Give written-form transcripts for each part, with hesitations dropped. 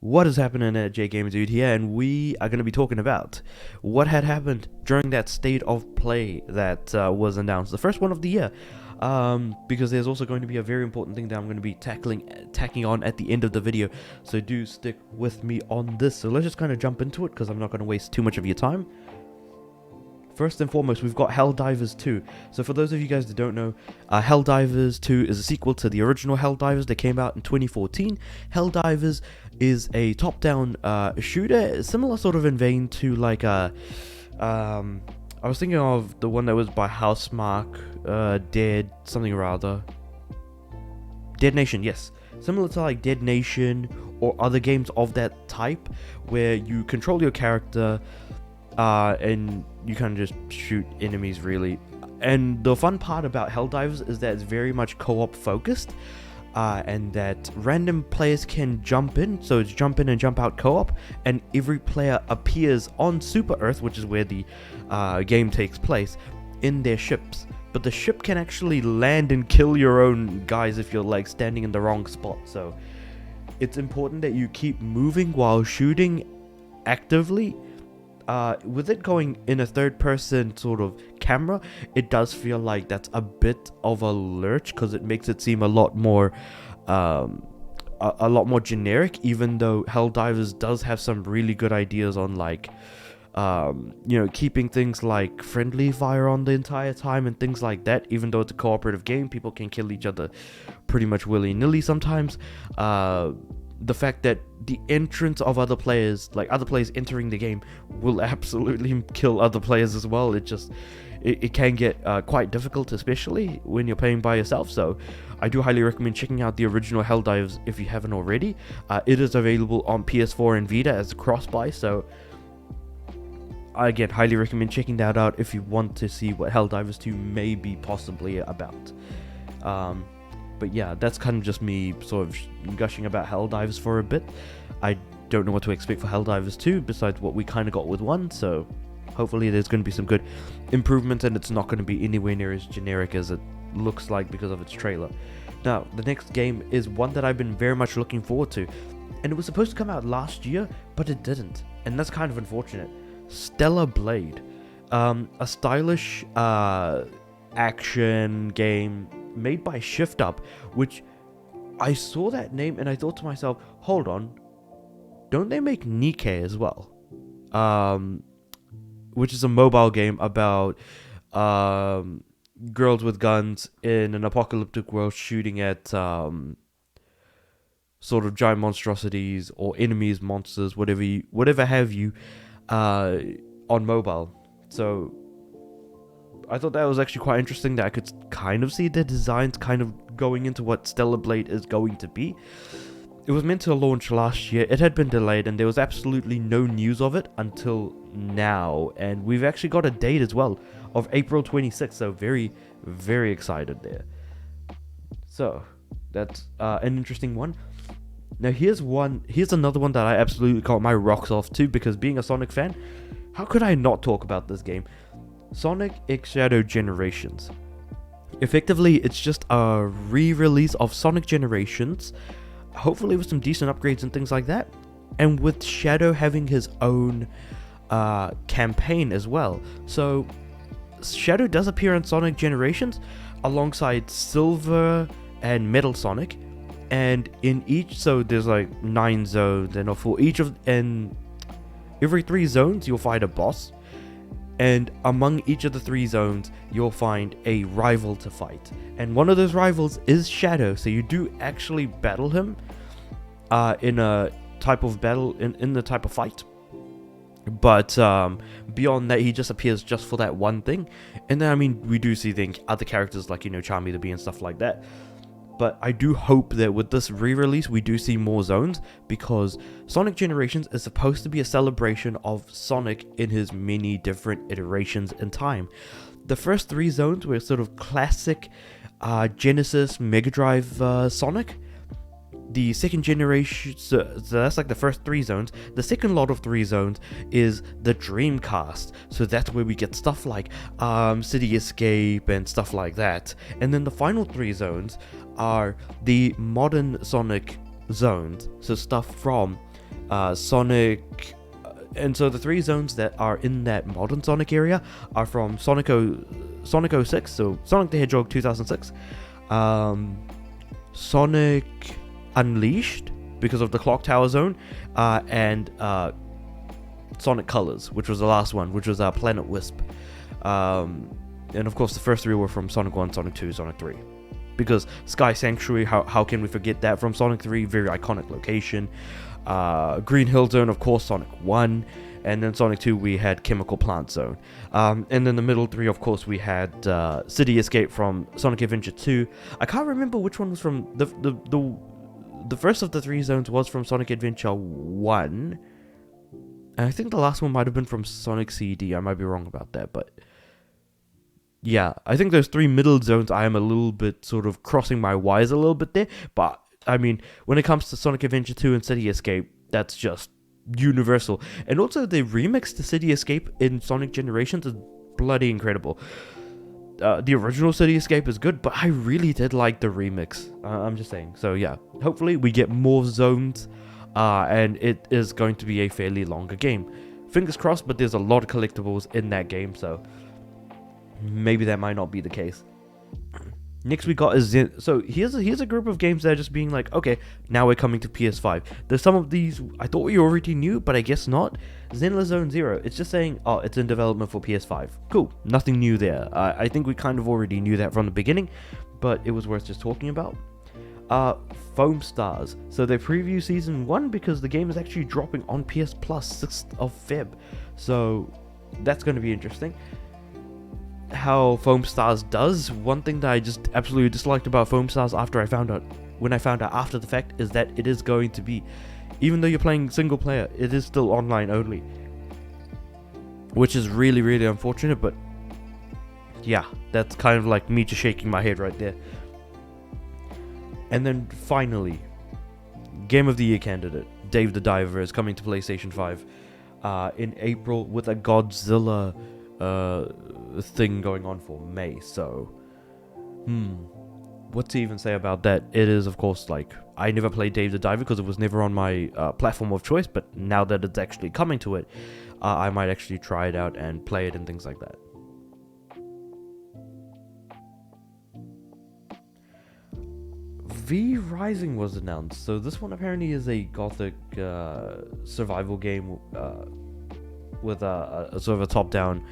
What is happening at JGamerDude here, and we are going to be talking about what had happened during that state of play that was announced, the first one of the year, because there's also going to be a very important thing that I'm going to be tacking on at the end of the video, so do stick with me on this. So let's just kind of jump into it, because I'm not going to waste too much of your time. First and foremost, we've got Helldivers 2. So for those of you guys that don't know, Helldivers 2 is a sequel to the original Helldivers that came out in 2014. Helldivers is a top-down shooter, similar sort of in vein to like I was thinking of the one that was by Housemarque, Dead something or other. Dead Nation, yes. Similar to like Dead Nation or other games of that type, where you control your character and you kind of just shoot enemies, really. And the fun part about Helldivers is that it's very much co-op focused, and that random players can jump in, so it's jump in and jump out co-op, and every player appears on Super Earth, which is where the game takes place, in their ships. But the ship can actually land and kill your own guys if you're like standing in the wrong spot, so it's important that you keep moving while shooting actively. With it going in a third-person sort of camera, it does feel like that's a bit of a lurch, because it makes it seem a lot more generic, even though Helldivers does have some really good ideas on like keeping things like friendly fire on the entire time and things like that. Even though it's a cooperative game, people can kill each other pretty much willy-nilly sometimes. The fact that the entrance of other players, like other players entering the game, will absolutely kill other players as well. It can get quite difficult, especially when you're playing by yourself. So I do highly recommend checking out the original Helldivers if you haven't already. It is available on PS4 and Vita as cross-buy, so I again highly recommend checking that out if you want to see what Helldivers 2 may be possibly about. But yeah, that's kind of just me sort of gushing about Helldivers for a bit. I don't know what to expect for Helldivers 2 besides what we kind of got with 1, so hopefully there's going to be some good improvements, and it's not going to be anywhere near as generic as it looks like because of its trailer. Now, the next game is one that I've been very much looking forward to, and it was supposed to come out last year, but it didn't, and that's kind of unfortunate. Stellar Blade, a stylish action game made by Shift Up, which I saw that name and I thought to myself, hold on, don't they make Nikke as well? Which is a mobile game about girls with guns in an apocalyptic world shooting at sort of giant monstrosities or enemies, monsters, whatever have you, on mobile. So I thought that was actually quite interesting, that I could kind of see the designs kind of going into what Stellar Blade is going to be. It was meant to launch last year, it had been delayed, and there was absolutely no news of it until now. And we've actually got a date as well of April 26th, so very, very excited there. So that's an interesting one. Now here's another one that I absolutely got my rocks off to, because being a Sonic fan, how could I not talk about this game? Sonic X Shadow Generations. Effectively, it's just a re-release of Sonic Generations, hopefully with some decent upgrades and things like that, and with Shadow having his own campaign as well. So Shadow does appear in Sonic Generations alongside Silver and Metal Sonic, and in each, so there's like 9 zones, and for each of, and every 3 zones you'll fight a boss. And among each of the 3 zones, you'll find a rival to fight. And one of those rivals is Shadow, so you do actually battle him in a type of battle, in the type of fight. But beyond that, he just appears just for that one thing. And then, I mean, we do see other characters like, Charmy the Bee and stuff like that. But I do hope that with this re-release, we do see more zones, because Sonic Generations is supposed to be a celebration of Sonic in his many different iterations in time. The first 3 zones were sort of classic Genesis Mega Drive Sonic. The second generation, so that's like the first 3 zones. The second lot of 3 zones is the Dreamcast, so that's where we get stuff like City Escape and stuff like that. And then the final 3 zones are the modern Sonic zones, so stuff from Sonic. And so the 3 zones that are in that modern Sonic area are from Sonic 06, so Sonic the Hedgehog 2006, Sonic Unleashed because of the Clock Tower Zone, and Sonic Colors, which was the last one, which was Planet Wisp. And of course the first 3 were from Sonic 1, Sonic 2, Sonic 3. Because Sky Sanctuary, how can we forget that from Sonic 3? Very iconic location. Green Hill Zone, of course, Sonic 1, and then Sonic 2 we had Chemical Plant Zone, and then the middle 3, of course, we had City Escape from Sonic Adventure 2. I can't remember which one was from the first of the 3 zones was from Sonic Adventure 1, and I think the last one might have been from Sonic CD. I might be wrong about that, but yeah, I think those 3 middle zones I am a little bit sort of crossing my wires a little bit there, but I mean, when it comes to Sonic Adventure 2 and City Escape, that's just universal. And also, the remix to City Escape in Sonic Generations is bloody incredible. The original City Escape is good, but I really did like the remix. I'm just saying. So yeah, hopefully we get more zones, and it is going to be a fairly longer game. Fingers crossed, but there's a lot of collectibles in that game, so maybe that might not be the case. Next we got is so here's a group of games that are just being like, okay, now we're coming to PS5. There's some of these I thought we already knew, but I guess not. Zenless Zone Zero, it's just saying, oh, it's in development for PS5. Cool, nothing new there. I think we kind of already knew that from the beginning, but it was worth just talking about. Foam Stars. So they preview Season 1 because the game is actually dropping on PS Plus 6th of Feb. So that's going to be interesting. How Foam Stars does. One thing that I just absolutely disliked about Foam Stars when I found out after the fact, is that it is going to be, even though you're playing single player, it is still online only, which is really, really unfortunate. But yeah, that's kind of like me just shaking my head right there. And then finally, Game of the Year candidate Dave the Diver is coming to PlayStation 5 in April with a Godzilla thing going on for May. So what to even say about that? It is, of course, like, I never played Dave the Diver because it was never on my platform of choice, but now that it's actually coming to it, I might actually try it out and play it and things like that. V Rising was announced. So this one apparently is a gothic survival game with a sort of a top-down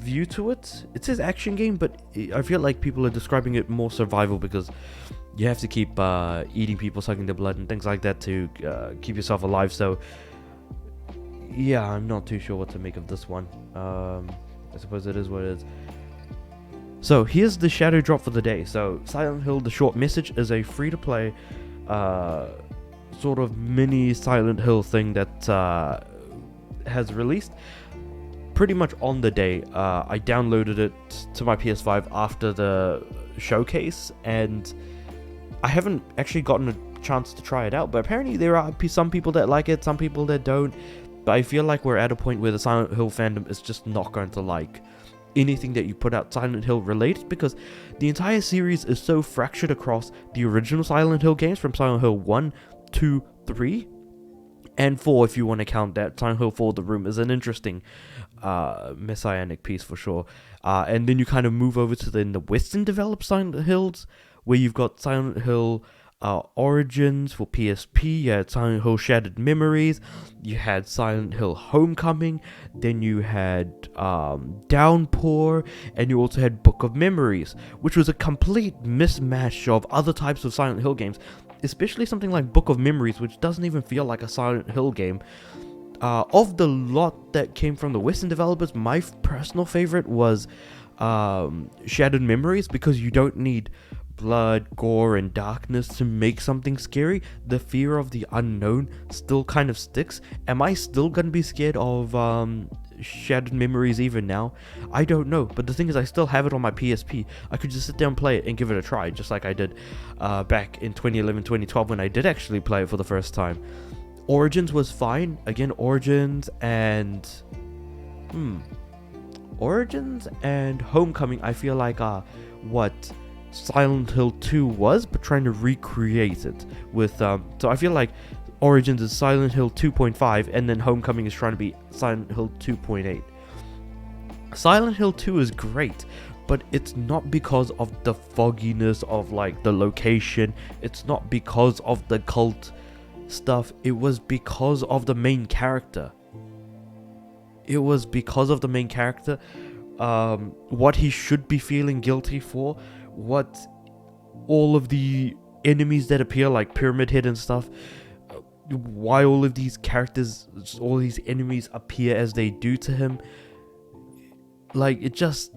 view to it. It says action game, but I feel like people are describing it more survival because you have to keep eating people, sucking their blood and things like that to keep yourself alive. So yeah, I'm not too sure what to make of this one. I suppose it is what it is. So here's the shadow drop for the day. So Silent Hill: The Short Message is a free-to-play sort of mini Silent Hill thing that has released pretty much on the day. I downloaded it to my PS5 after the showcase, and I haven't actually gotten a chance to try it out, but apparently there are some people that like it, some people that don't. But I feel like we're at a point where the Silent Hill fandom is just not going to like anything that you put out Silent Hill related, because the entire series is so fractured across the original Silent Hill games from Silent Hill 1, 2, 3, and 4 if you want to count that. Silent Hill 4 The Room is an interesting messianic piece for sure. And then you kind of move over to the Western developed Silent Hills, where you've got Silent Hill Origins for PSP, you had Silent Hill Shattered Memories, you had Silent Hill Homecoming, then you had Downpour, and you also had Book of Memories, which was a complete mismatch of other types of Silent Hill games, especially something like Book of Memories, which doesn't even feel like a Silent Hill game. Of the lot that came from the Western developers, my personal favorite was Shattered Memories, because you don't need blood, gore, and darkness to make something scary. The fear of the unknown still kind of sticks. Am I still gonna be scared of Shattered Memories even now? I don't know, but the thing is, I still have it on my PSP. I could just sit down and play it and give it a try, just like I did back in 2011, 2012 when I did actually play it for the first time. Origins was fine. Again, Origins and Homecoming, I feel like what Silent Hill 2 was, but trying to recreate it with so I feel like Origins is Silent Hill 2.5, and then Homecoming is trying to be Silent Hill 2.8. Silent Hill 2 is great, but it's not because of the fogginess of like the location. It's not because of the cult stuff. It was because of the main character. It was because of the main character. What he should be feeling guilty for, what all of the enemies that appear, like Pyramid Head and stuff, why all of these characters, all these enemies appear as they do to him. Like, it just,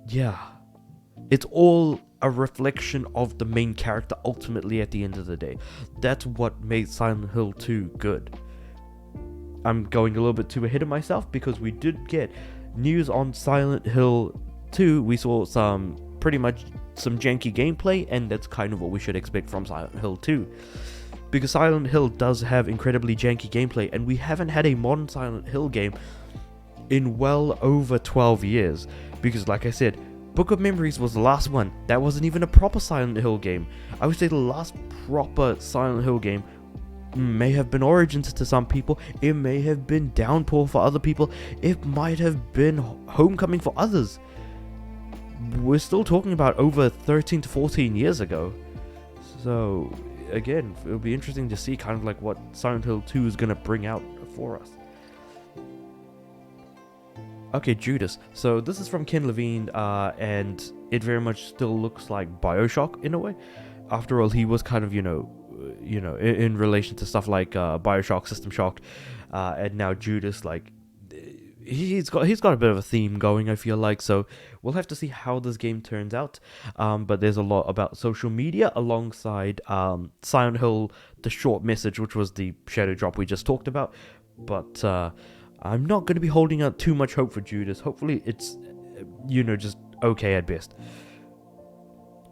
yeah. It's all a reflection of the main character ultimately at the end of the day. That's what made Silent Hill 2 good. I'm going a little bit too ahead of myself because we did get news on Silent Hill 2. We saw pretty much some janky gameplay, and that's kind of what we should expect from Silent Hill 2. Because Silent Hill does have incredibly janky gameplay, and we haven't had a modern Silent Hill game in well over 12 years. Because like I said, Book of Memories was the last one. That wasn't even a proper Silent Hill game. I would say the last proper Silent Hill game may have been Origins to some people. It may have been Downpour for other people. It might have been Homecoming for others. We're still talking about over 13 to 14 years ago. So, again, it'll be interesting to see kind of like what Silent Hill 2 is going to bring out for us. Okay, Judas. So this is from Ken Levine, and it very much still looks like BioShock in a way. After all, he was kind of, in relation to stuff like BioShock, System Shock, and now Judas. Like, he's got a bit of a theme going, I feel like. So we'll have to see how this game turns out. But there's a lot about social media alongside Silent Hill, the short message, which was the shadow drop we just talked about. But I'm not going to be holding out too much hope for Judas. Hopefully it's, just okay at best.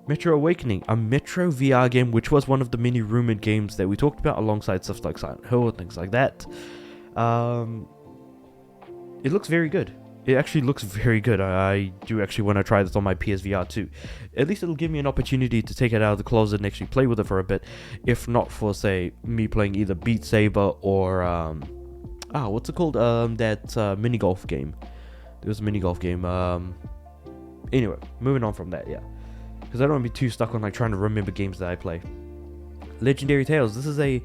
Metro Awakening, a Metro VR game, which was one of the many rumored games that we talked about alongside stuff like Silent Hill and things like that. It looks very good. It actually looks very good. I do actually want to try this on my PSVR too. At least it'll give me an opportunity to take it out of the closet and actually play with it for a bit. If not for, say, me playing either Beat Saber or what's it called? That mini golf game. There was a mini golf game. Anyway, moving on from that, yeah. Because I don't want to be too stuck on like trying to remember games that I play. Legendary Tales. This is a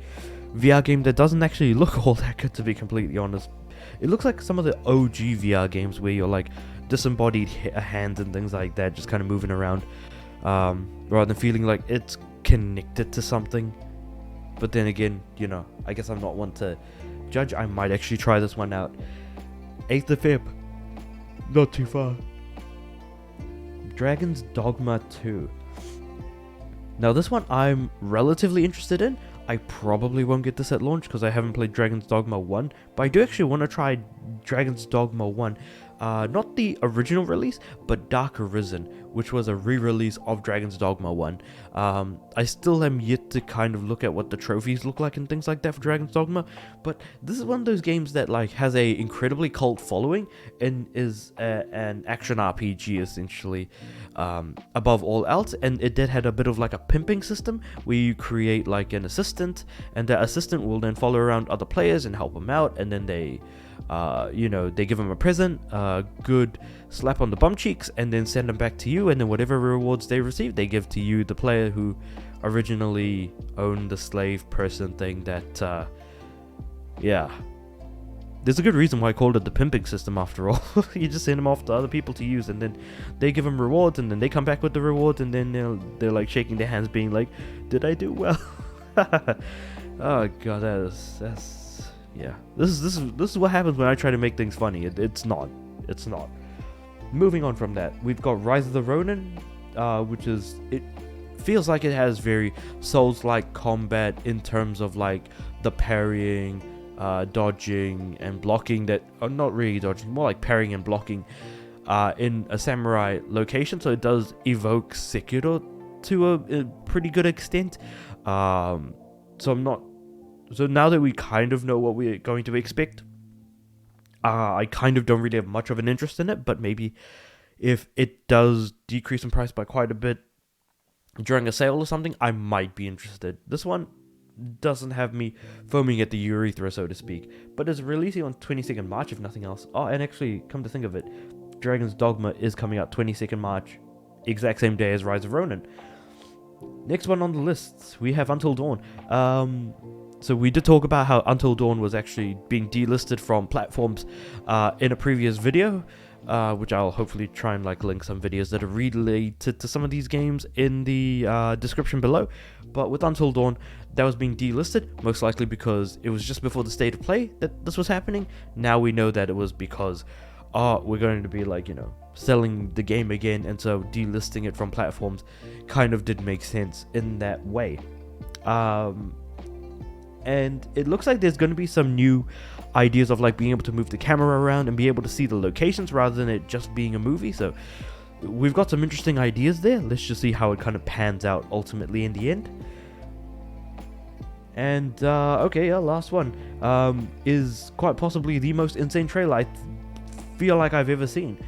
VR game that doesn't actually look all that good, to be completely honest. It looks like some of the OG VR games where you're like disembodied hands and things like that, just kind of moving around, rather than feeling like it's connected to something. But then again, I guess I'm not one to judge. I might actually try this one out. 8th of Feb. Not too far. Dragon's Dogma 2. Now this one I'm relatively interested in. I probably won't get this at launch because I haven't played Dragon's Dogma 1. But I do actually want to try Dragon's Dogma 1. Not the original release, but Dark Arisen, which was a re-release of Dragon's Dogma 1. I still am yet to kind of look at what the trophies look like and things like that for Dragon's Dogma, but this is one of those games that like has a incredibly cult following and is an action RPG essentially, above all else. And it did had a bit of like a pimping system where you create like an assistant, and that assistant will then follow around other players and help them out, and then they give them a present, a good slap on the bum cheeks, and then send them back to you, and then whatever rewards they receive, they give to you, the player who originally owned the slave person thing. That, there's a good reason why I called it the pimping system after all. You just send them off to other people to use, and then they give them rewards, and then they come back with the rewards, and then they're like shaking their hands being like, did I do well? Oh god, that's yeah, this is what happens when I try to make things funny. It's not. Moving on from that, we've got Rise of the Ronin, which is, it feels like it has very Souls-like combat in terms of like the parrying, dodging and blocking, that are not really dodging, more like parrying and blocking, in a samurai location. So it does evoke Sekiro to a pretty good extent. So now that we kind of know what we're going to expect, I kind of don't really have much of an interest in it, but maybe if it does decrease in price by quite a bit during a sale or something, I might be interested. This one, doesn't have me foaming at the urethra, so to speak. But it's releasing on 22nd March, if nothing else. Oh, and actually, come to think of it, Dragon's Dogma is coming out 22nd March, exact same day as Rise of Ronin. Next one on the list, we have Until Dawn. So we did talk about how Until Dawn was actually being delisted from platforms in a previous video, which I'll hopefully try and link some videos that are related to some of these games in the description below. But with Until Dawn, that was being delisted, most likely because it was just before the state of play that this was happening. Now we know that it was because we're going to be selling the game again, and so delisting it from platforms kind of did make sense in that way. And it looks like there's going to be some new ideas of being able to move the camera around and be able to see the locations rather than it just being a movie. So we've got some interesting ideas there. Let's just see how it kind of pans out ultimately in the end. And last one is quite possibly the most insane trailer I feel like I've ever seen.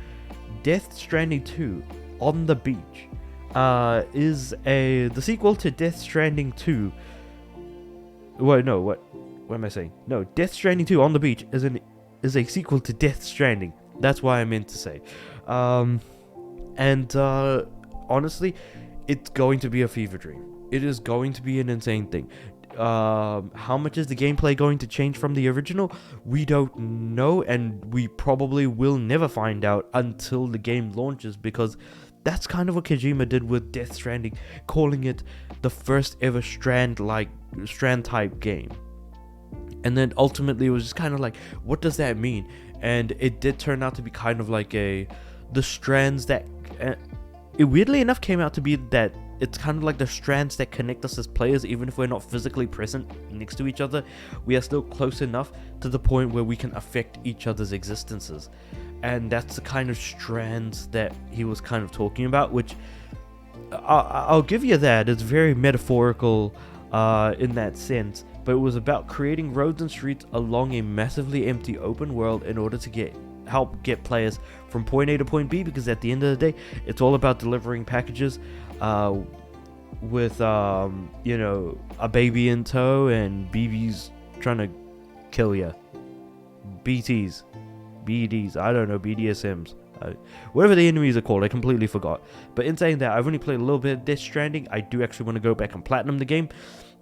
Death Stranding 2 On the Beach is the sequel to Death Stranding 2. What am I saying? No, Death Stranding 2 On the Beach is a sequel to Death Stranding. That's what I meant to say. Honestly, it's going to be a fever dream. It is going to be an insane thing. How much is the gameplay going to change from the original? We don't know, and we probably will never find out until the game launches, because that's kind of what Kojima did with Death Stranding, calling it the first ever Strand type game. And then ultimately it was just kind of what does that mean? And it did turn out to be kind of the strands that it weirdly enough came out to be that it's kind of like the strands that connect us as players. Even if we're not physically present next to each other, we are still close enough to the point where we can affect each other's existences. And that's the kind of strands that he was kind of talking about, which I'll give you that. It's very metaphorical in that sense, but it was about creating roads and streets along a massively empty open world in order to help get players from point A to point B, because at the end of the day, it's all about delivering packages with a baby in tow and BBs trying to kill you. BDs, I don't know, BDSMs, whatever the enemies are called, I completely forgot. But in saying that, I've only played a little bit of Death Stranding. I do actually want to go back and platinum the game,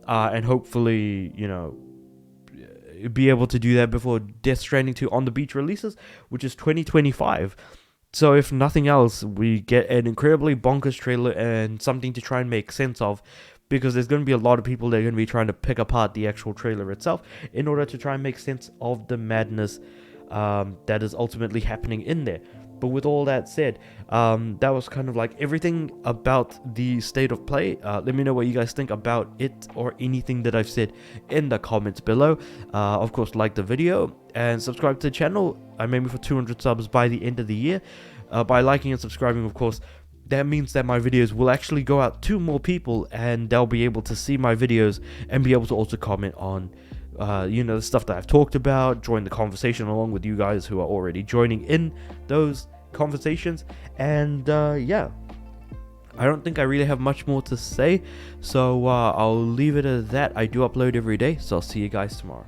and hopefully, be able to do that before Death Stranding 2 On the Beach releases, which is 2025. So if nothing else, we get an incredibly bonkers trailer and something to try and make sense of, because there's going to be a lot of people that are going to be trying to pick apart the actual trailer itself in order to try and make sense of the madness that is ultimately happening in there. But with all that said, that was kind of everything about the state of play. Let me know what you guys think about it or anything that I've said in the comments below. Of course, like the video and subscribe to the channel. I'm aiming for 200 subs by the end of the year. By liking and subscribing, of course, that means that my videos will actually go out to more people, and they'll be able to see my videos and be able to also comment on the stuff that I've talked about, join the conversation along with you guys who are already joining in those conversations. And I don't think I really have much more to say, so I'll leave it at that. I do upload every day, so I'll see you guys tomorrow.